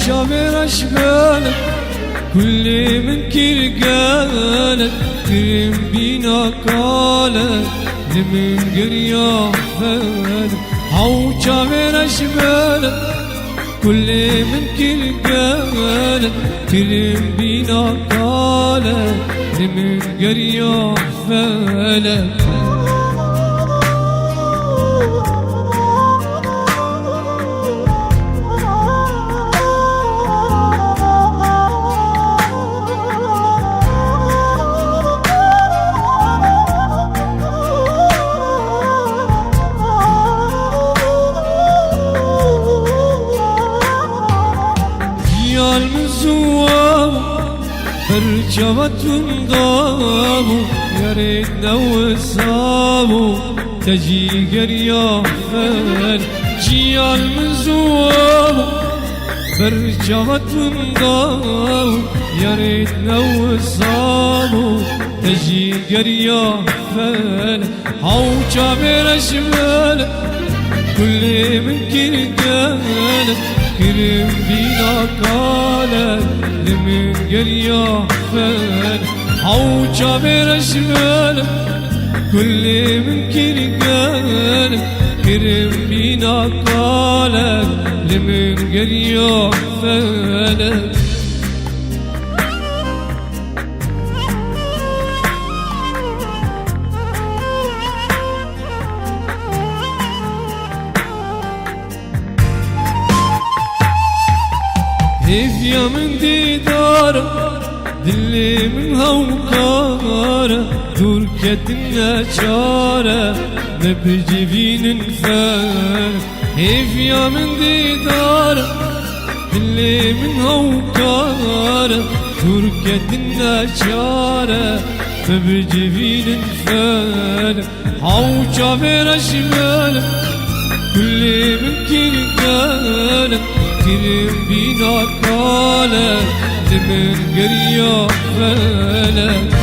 شابر أشبالك كل من كرقالك كرم بينا قالك لمن قريا فالك هاو شابر أشبالك كل من كرقالك كرم بينا قالك لمن قريا فالك برجمت ضابو يا ريتنا وصابو تجي قريا فال جيال من زوابو برجمت ضابو يا ريتنا وصابو تجي قريا فال هاو جابر شمال كل من كرقالك كرم بينا قالك لمن قريا فال هاو جابر شمال كل من كرقالك كرم بينا قالك لمن قريا فالك هيفيا من ديدارة دلي من هوكارة دور كدنا جارة نبجي بين نفار هيفيا من ديدارة دلي من هوكارة دور كدنا جارة نبجي بين نفار هاو جابر شمال كل من كرقالك كرم بينا قالك لمن قريا فالك